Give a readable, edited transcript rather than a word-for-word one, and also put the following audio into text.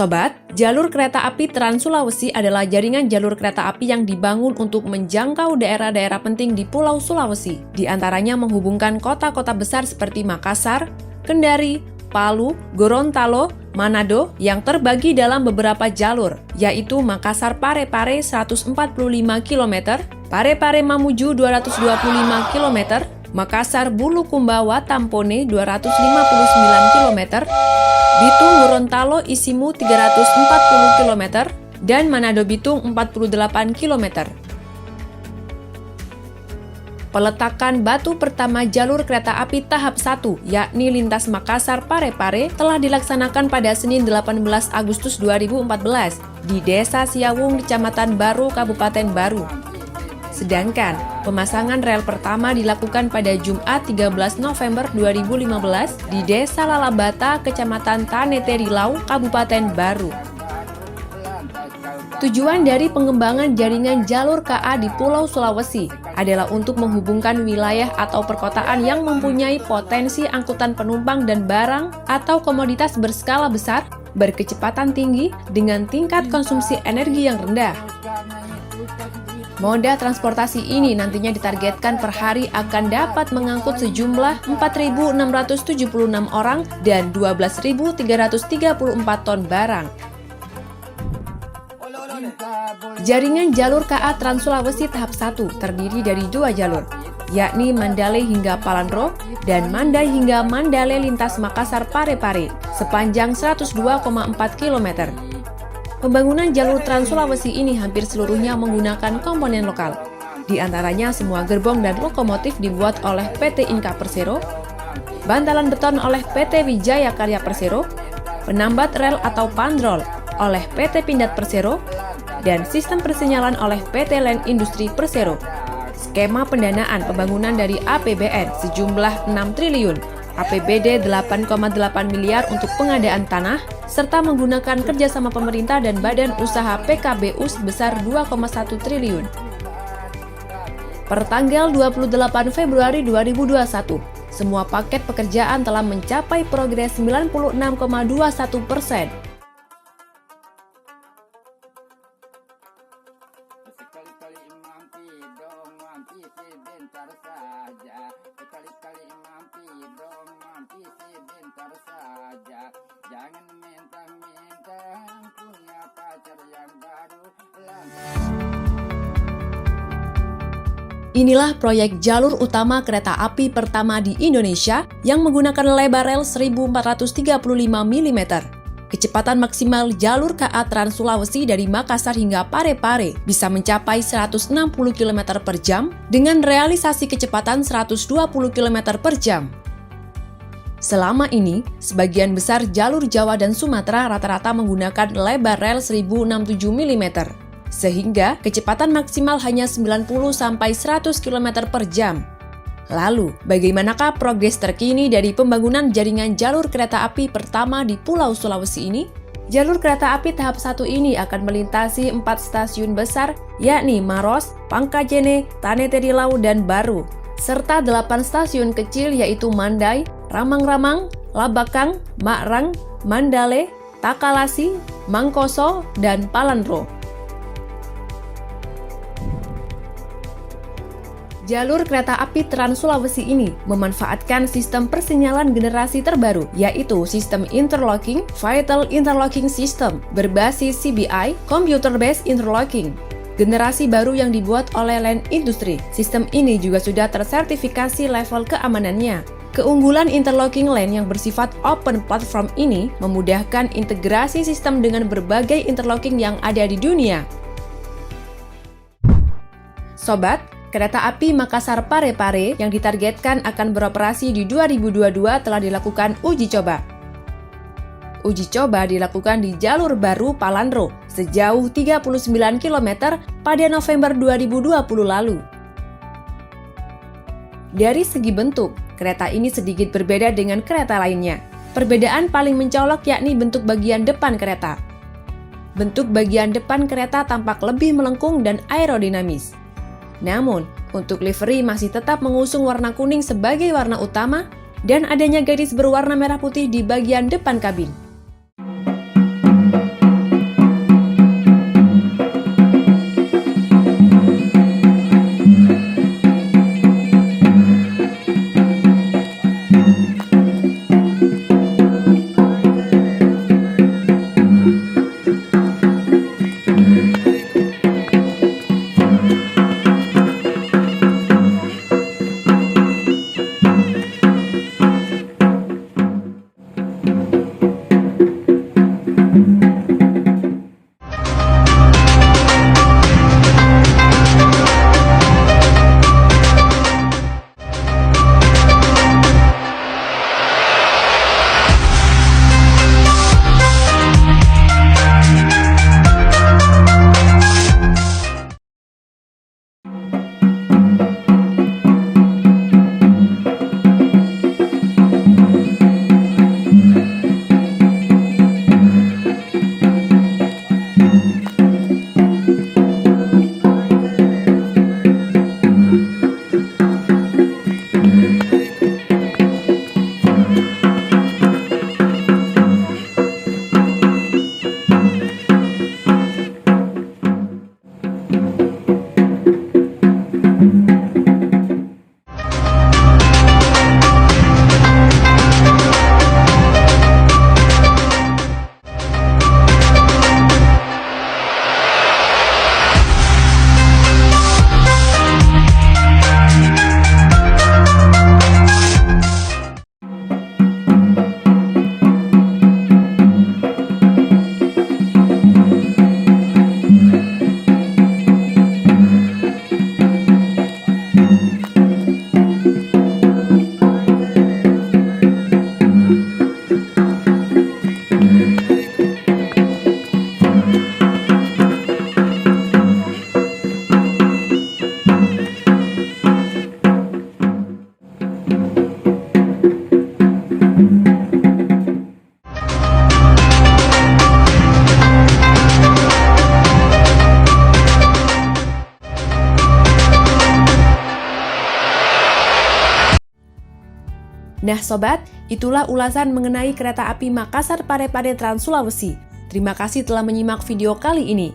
Sobat, jalur kereta api Trans Sulawesi adalah jaringan jalur kereta api yang dibangun untuk menjangkau daerah-daerah penting di Pulau Sulawesi. Di antaranya menghubungkan kota-kota besar seperti Makassar, Kendari, Palu, Gorontalo, Manado yang terbagi dalam beberapa jalur, yaitu Makassar Parepare 145 km, Parepare Mamuju 225 km, Makassar Bulukumba Watampone 259 km, Bitung Gorontalo Isimu 340 km, dan Manado Bitung 48 km. Peletakan batu pertama jalur kereta api tahap 1, yakni lintas Makassar Parepare, telah dilaksanakan pada Senin 18 Agustus 2014 di Desa Siawung, Kecamatan Baru, Kabupaten Baru. Sedangkan pemasangan rel pertama dilakukan pada Jumat 13 November 2015 di Desa Lalabata, Kecamatan Tanete-Rilau, Kabupaten Baru. Tujuan dari pengembangan jaringan jalur KA di Pulau Sulawesi adalah untuk menghubungkan wilayah atau perkotaan yang mempunyai potensi angkutan penumpang dan barang atau komoditas berskala besar, berkecepatan tinggi, dengan tingkat konsumsi energi yang rendah. Moda transportasi ini nantinya ditargetkan per hari akan dapat mengangkut sejumlah 4.676 orang dan 12.334 ton barang. Jaringan jalur KA Trans Sulawesi tahap 1 terdiri dari 2 jalur, yakni Mandale hingga Palandro dan Mandai hingga Mandale lintas Makassar Parepare sepanjang 102,4 km. Pembangunan jalur Trans Sulawesi ini hampir seluruhnya menggunakan komponen lokal. Di antaranya semua gerbong dan lokomotif dibuat oleh PT Inka Persero, bantalan beton oleh PT Wijaya Karya Persero, penambat rel atau pandrol oleh PT Pindad Persero, dan sistem persinyalan oleh PT Land Industri Persero. Skema pendanaan pembangunan dari APBN sejumlah 6 triliun, APBD 8,8 miliar untuk pengadaan tanah, serta menggunakan kerjasama pemerintah dan badan usaha PKBU sebesar 2,1 triliun. Per tanggal 28 Februari 2021, semua paket pekerjaan telah mencapai progres 96,21%. Jangan mentang-mentang punya pacar yang baru. Inilah proyek jalur utama kereta api pertama di Indonesia yang menggunakan lebar rel 1435 mm. Kecepatan maksimal jalur KA Trans Sulawesi dari Makassar hingga Parepare bisa mencapai 160 km per jam dengan realisasi kecepatan 120 km per jam. Selama ini, sebagian besar jalur Jawa dan Sumatera rata-rata menggunakan lebar rel 1067 mm, sehingga kecepatan maksimal hanya 90-100 km per jam. Lalu, bagaimanakah progres terkini dari pembangunan jaringan jalur kereta api pertama di Pulau Sulawesi ini? Jalur kereta api tahap 1 ini akan melintasi 4 stasiun besar, yakni Maros, Pangkajene, Tanete-Rilau, dan Baru, serta 8 stasiun kecil yaitu Mandai, Ramang-Ramang, Labakang, Makrang, Mandale, Takalasi, Mangkoso, dan Palandro. Jalur kereta api Trans Sulawesi ini memanfaatkan sistem persinyalan generasi terbaru, yaitu sistem interlocking, Vital Interlocking System, berbasis CBI, Computer Based Interlocking. Generasi baru yang dibuat oleh Land Industry. Sistem ini juga sudah tersertifikasi level keamanannya. Keunggulan interlocking lane yang bersifat open platform ini memudahkan integrasi sistem dengan berbagai interlocking yang ada di dunia. Sobat, kereta api Makassar Parepare yang ditargetkan akan beroperasi di 2022 telah dilakukan uji coba. Uji coba dilakukan di jalur baru Palandro sejauh 39 km pada November 2020 lalu. Dari segi bentuk, kereta ini sedikit berbeda dengan kereta lainnya. Perbedaan paling mencolok yakni bentuk bagian depan kereta. Bentuk bagian depan kereta tampak lebih melengkung dan aerodinamis. Namun, untuk livery masih tetap mengusung warna kuning sebagai warna utama dan adanya garis berwarna merah putih di bagian depan kabin. Nah sobat, itulah ulasan mengenai kereta api Makassar Parepare Trans Sulawesi. Terima kasih telah menyimak video kali ini.